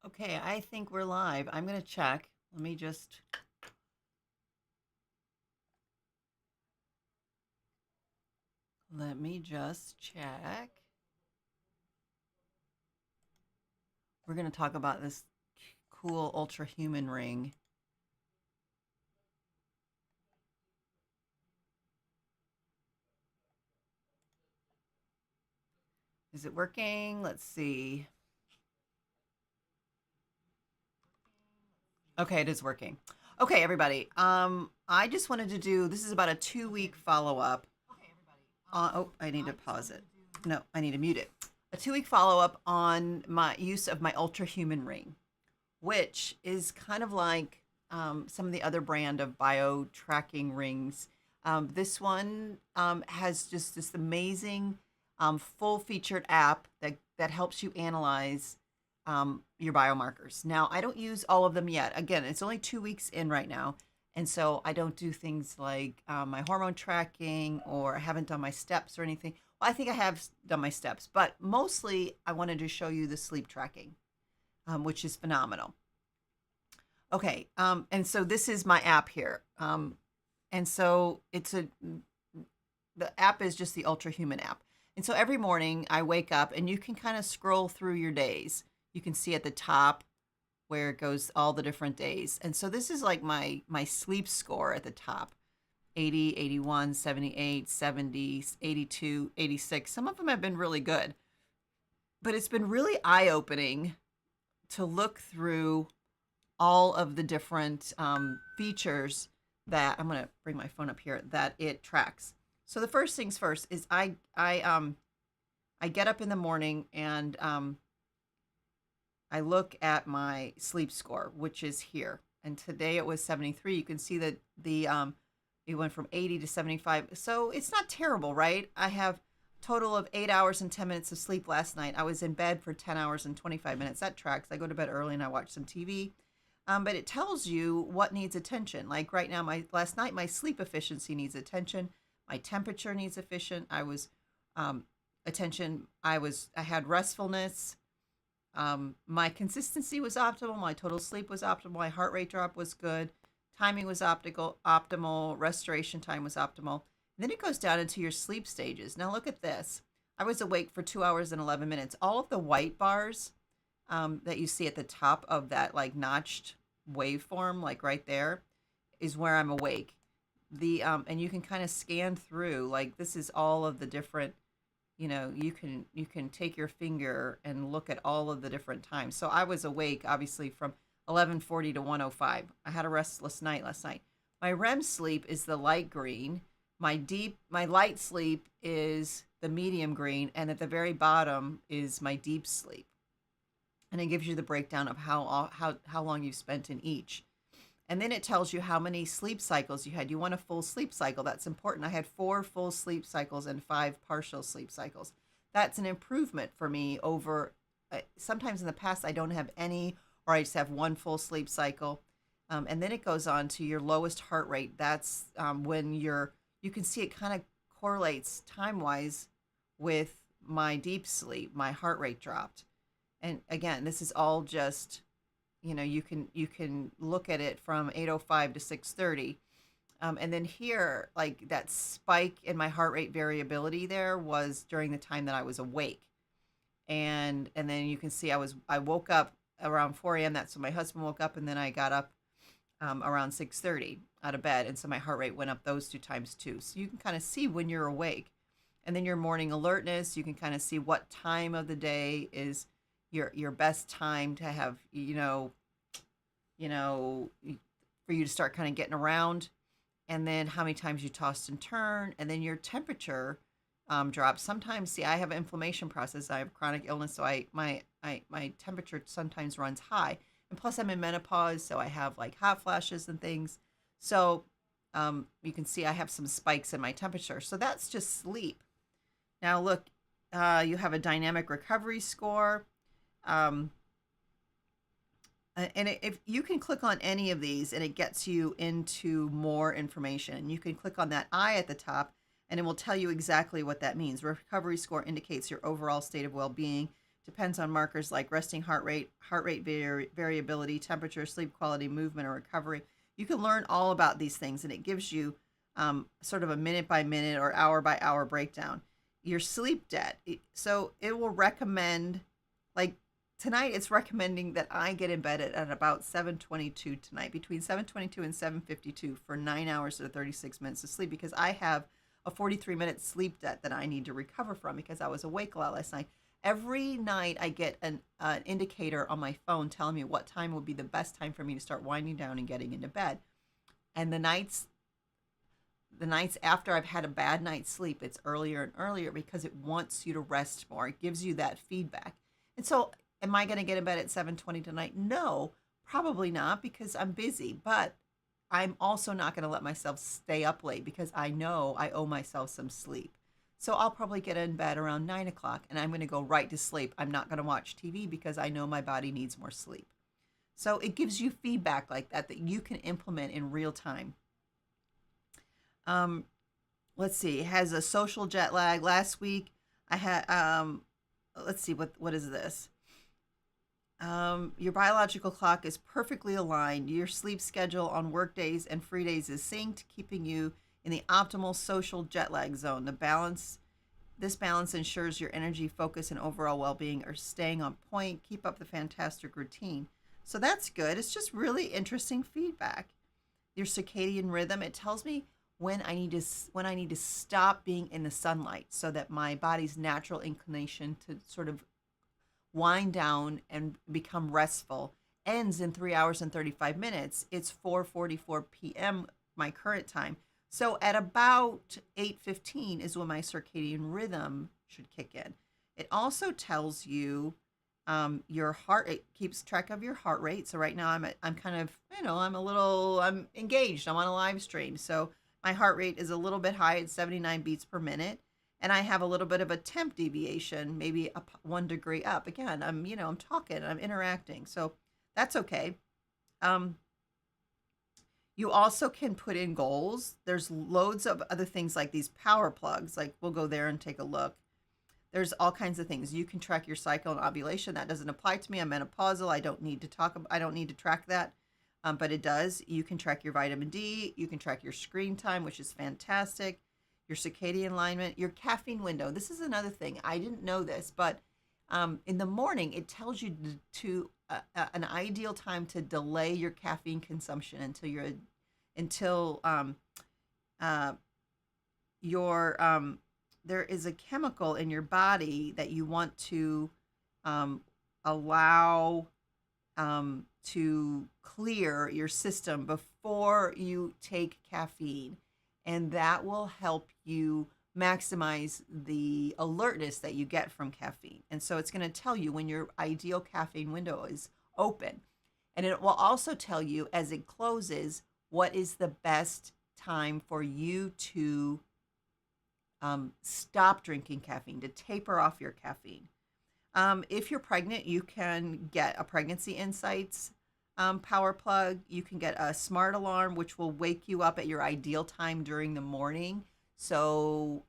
Okay, I think we're live. I'm going to check. Let me just check. We're going to talk about this cool ultra human ring. Is it working? Let's see. Okay, it is working. Okay, everybody. I just wanted to do this is about a 2 week follow up. Oh, I need to pause it. No, I need to mute it. A 2 week follow up on my use of my ultra human ring, which is kind of like some of the other brand of bio tracking rings. This one has just this amazing full featured app that helps you analyze your biomarkers. Now, I don't use all of them yet. Again, it's only 2 weeks in right now. And so I don't do things like my hormone tracking, or I haven't done my steps or anything. Well, I think I have done my steps, but mostly I wanted to show you the sleep tracking, which is phenomenal. Okay, and so this is my app here. And so the app is just the Ultra Human app. And so every morning I wake up and you can kind of scroll through your days. You can see at the top where it goes all the different days. And so this is like my sleep score at the top. 80, 81, 78, 70, 82, 86. Some of them have been really good. But it's been really eye-opening to look through all of the different features that I'm going to bring my phone up here that it tracks. So the first things first is I get up in the morning and I look at my sleep score, which is here. And today it was 73. You can see that the it went from 80 to 75. So it's not terrible, right? I have total of 8 hours and 10 minutes of sleep last night. I was in bed for 10 hours and 25 minutes. That tracks. I go to bed early and I watch some TV. But it tells you what needs attention. Like right now, my last night, my sleep efficiency needs attention. My temperature needs efficient. I was attention. I had restfulness. My consistency was optimal. My total sleep was optimal. My heart rate drop was good. Timing was optimal. Restoration time was optimal. And then it goes down into your sleep stages. Now look at this. I was awake for 2 hours and 11 minutes. All of the white bars that you see at the top of that like notched waveform, like right there, is where I'm awake. The and you can kind of scan through, like this is all of the different, you can take your finger and look at all of the different times. So I was awake obviously from 11:40 to 1:05. I had a restless night last night. My REM sleep is the light green. My light sleep is the medium green, and at the very bottom is my deep sleep. And it gives you the breakdown of how long you've spent in each. And then it tells you how many sleep cycles you had. You want a full sleep cycle. That's important. I had 4 full sleep cycles and 5 partial sleep cycles. That's an improvement for me over sometimes in the past I don't have any, or I just have 1 full sleep cycle. And then it goes on to your lowest heart rate. That's when you can see it kind of correlates time wise with my deep sleep. My heart rate dropped. And again, this is all just, you can look at it from 8:05 to 6:30. And then here, like that spike in my heart rate variability there was during the time that I was awake. And then you can see I woke up around 4 a.m. That's when my husband woke up, and then I got up around 6:30 out of bed, and so my heart rate went up those 2 times too. So you can kind of see when you're awake. And then your morning alertness, you can kind of see what time of the day is your best time to have, you know, for you to start kind of getting around, and then how many times you tossed and turned, and then your temperature drops. Sometimes, see, I have an inflammation process. I have chronic illness, so my temperature sometimes runs high, and plus I'm in menopause, so I have like hot flashes and things. So you can see I have some spikes in my temperature. So that's just sleep. Now look, you have a dynamic recovery score. Um, and if you can click on any of these and it gets you into more information, you can click on that I at the top and it will tell you exactly what that means. Recovery score indicates your overall state of well-being. Depends on markers like resting heart rate variability, temperature, sleep quality, movement, or recovery. You can learn all about these things, and it gives you sort of a minute by minute or hour by hour breakdown. Your sleep debt. So it will recommend, like tonight, it's recommending that I get in bed at about 7:22 tonight, between 7:22 and 7:52 for 9 hours or 36 minutes of sleep, because I have a 43-minute sleep debt that I need to recover from because I was awake a lot last night. Every night I get an indicator on my phone telling me what time would be the best time for me to start winding down and getting into bed. And the nights after I've had a bad night's sleep, it's earlier and earlier because it wants you to rest more. It gives you that feedback. And so, am I going to get in bed at 7:20 tonight? No, probably not, because I'm busy. But I'm also not going to let myself stay up late because I know I owe myself some sleep. So I'll probably get in bed around 9 o'clock and I'm going to go right to sleep. I'm not going to watch TV because I know my body needs more sleep. So it gives you feedback like that you can implement in real time. Um, let's see. It has a social jet lag. Last week I had let's see, what is this? Your biological clock is perfectly aligned. Your sleep schedule on work days and free days is synced, keeping you in the optimal social jet lag zone. This balance ensures your energy, focus, and overall well-being are staying on point. Keep up the fantastic routine. So that's good. It's just really interesting feedback. Your circadian rhythm, it tells me when I need to stop being in the sunlight so that my body's natural inclination to sort of wind down and become restful ends in 3 hours and 35 minutes. It's 4:44 p.m. my current time. So at about 8:15 is when my circadian rhythm should kick in. It also tells you your heart. It keeps track of your heart rate. So right now I'm kind of, I'm engaged. I'm on a live stream. So my heart rate is a little bit high at 79 beats per minute. And I have a little bit of a temp deviation, maybe up 1 degree up. Again, I'm talking, I'm interacting. So that's okay. Um, you also can put in goals. There's loads of other things like these power plugs. Like we'll go there and take a look. There's all kinds of things. You can track your cycle and ovulation. That doesn't apply to me. I'm menopausal. I don't need to track that. But it does. You can track your vitamin D. You can track your screen time, which is fantastic. Your circadian alignment, your caffeine window. This is another thing. I didn't know this, but in the morning, it tells you to an ideal time to delay your caffeine consumption until uh, your there is a chemical in your body that you want to allow to clear your system before you take caffeine, and that will help you maximize the alertness that you get from caffeine. And so it's going to tell you when your ideal caffeine window is open. And it will also tell you as it closes what is the best time for you to stop drinking caffeine, to taper off your caffeine. If you're pregnant, you can get a Pregnancy Insights power plug. You can get a smart alarm, which will wake you up at your ideal time during the morning. So,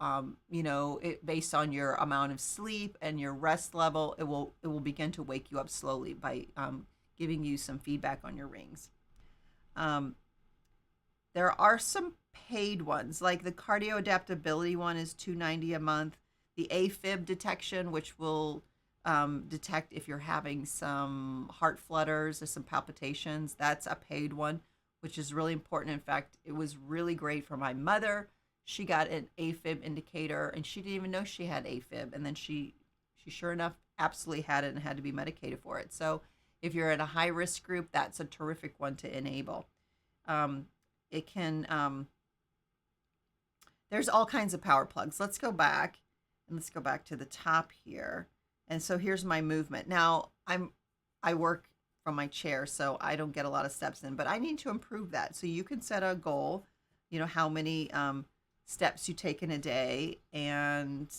based on your amount of sleep and your rest level, it will begin to wake you up slowly by giving you some feedback on your rings. Um, there are some paid ones, like the cardio adaptability one is $290 a month. The AFib detection, which will detect if you're having some heart flutters or some palpitations, that's a paid one, which is really important. In fact, it was really great for my mother. She got an AFib indicator and she didn't even know she had AFib, and then she sure enough absolutely had it and had to be medicated for it. So if you're in a high risk group, that's a terrific one to enable. It can there's all kinds of power plugs. Let's go back to the top here. And so here's my movement. Now I work from my chair, so I don't get a lot of steps in, but I need to improve that. So you can set a goal, how many steps you take in a day, and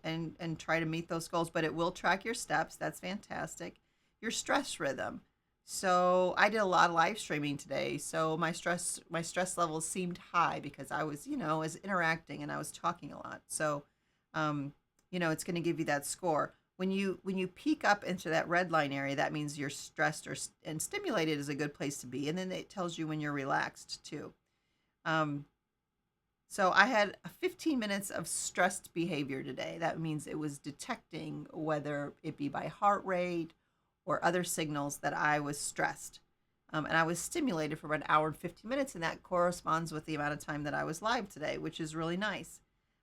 and try to meet those goals. But it will track your steps. That's fantastic. Your stress rhythm. So I did a lot of live streaming today. So my stress levels seemed high because I was interacting and I was talking a lot. So it's going to give you that score. when you peak up into that red line area, that means you're stressed and stimulated is a good place to be. And then it tells you when you're relaxed too. Um, so I had 15 minutes of stressed behavior today. That means it was detecting whether it be by heart rate or other signals that I was stressed. And I was stimulated for about an hour and 15 minutes, and that corresponds with the amount of time that I was live today, which is really nice.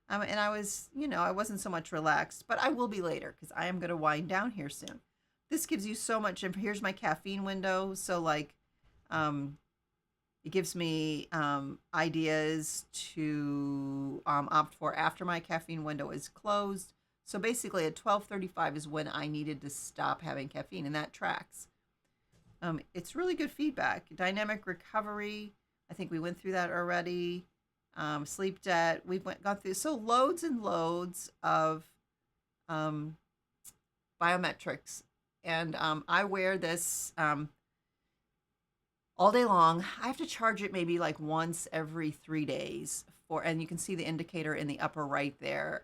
And I was, I wasn't so much relaxed, but I will be later because I am going to wind down here soon. This gives you so much. Here's my caffeine window. So, like, um, it gives me ideas to opt for after my caffeine window is closed. So basically, at 12:35 is when I needed to stop having caffeine, and that tracks. It's really good feedback. Dynamic recovery. I think we went through that already. Sleep debt. Gone through so loads and loads of um, biometrics, and I wear this all day long. I have to charge it maybe like once every 3 days and you can see the indicator in the upper right there.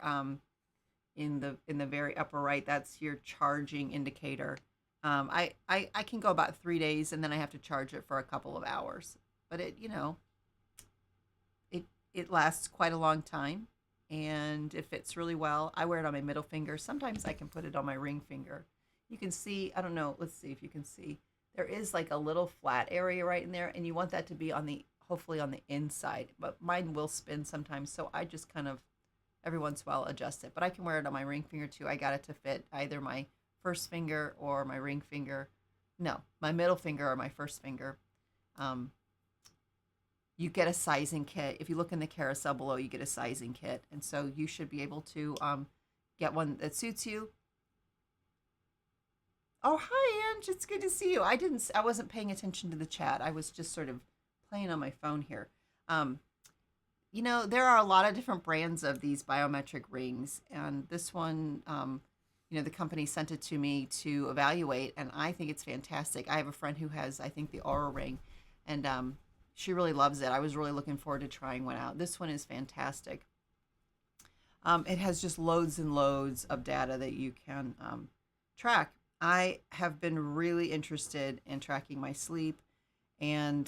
In the very upper right, that's your charging indicator. I can go about 3 days and then I have to charge it for a couple of hours. But it lasts quite a long time and it fits really well. I wear it on my middle finger. Sometimes I can put it on my ring finger. You can see, I don't know, let's see if you can see. There is like a little flat area right in there, and you want that to be hopefully on the inside. But mine will spin sometimes, so I just kind of every once in a while adjust it. But I can wear it on my ring finger too. I got it to fit either my first finger or my ring finger. No, my middle finger or my first finger. Um, you get a sizing kit. If you look in the carousel below, you get a sizing kit. And so you should be able to get one that suits you. Oh, hi, Ange. It's good to see you. I wasn't paying attention to the chat. I was just sort of playing on my phone here. Um, there are a lot of different brands of these biometric rings, and this one, the company sent it to me to evaluate, and I think it's fantastic. I have a friend who has, I think, the Aura ring, and she really loves it. I was really looking forward to trying one out. This one is fantastic. It has just loads and loads of data that you can track. I have been really interested in tracking my sleep, and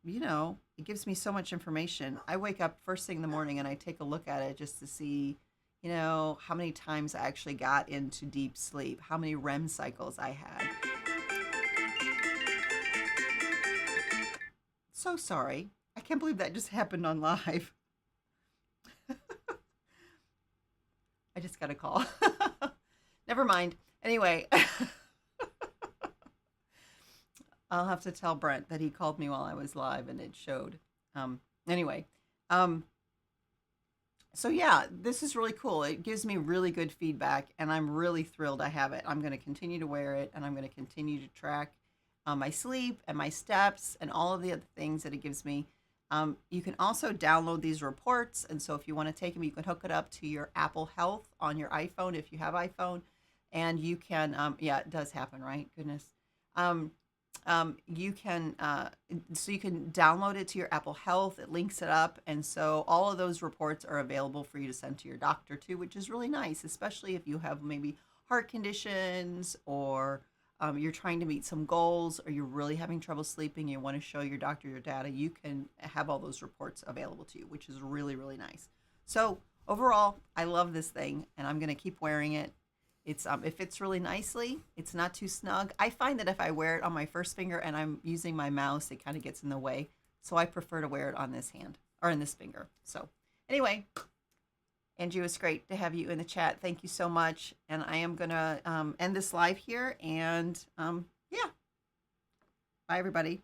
it gives me so much information. I wake up first thing in the morning and I take a look at it just to see, how many times I actually got into deep sleep, how many REM cycles I had. So sorry. I can't believe that just happened on live. I just got a call. Never mind. Anyway, I'll have to tell Brent that he called me while I was live and it showed. Anyway, so yeah, this is really cool. It gives me really good feedback and I'm really thrilled I have it. I'm going to continue to wear it and I'm going to continue to track my sleep and my steps and all of the other things that it gives me. You can also download these reports. And so if you want to take them, you can hook it up to your Apple Health on your iPhone if you have iPhone. And you can, yeah, it does happen, right? Goodness. You can, so you can download it to your Apple Health. It links it up. And so all of those reports are available for you to send to your doctor too, which is really nice, especially if you have maybe heart conditions or you're trying to meet some goals or you're really having trouble sleeping. You want to show your doctor your data. You can have all those reports available to you, which is really, really nice. So overall, I love this thing and I'm going to keep wearing it. It fits really nicely. It's not too snug. I find that if I wear it on my first finger and I'm using my mouse, it kind of gets in the way. So I prefer to wear it on this hand or in this finger. So anyway, Angie, it was great to have you in the chat. Thank you so much. And I am going to end this live here. And yeah, bye everybody.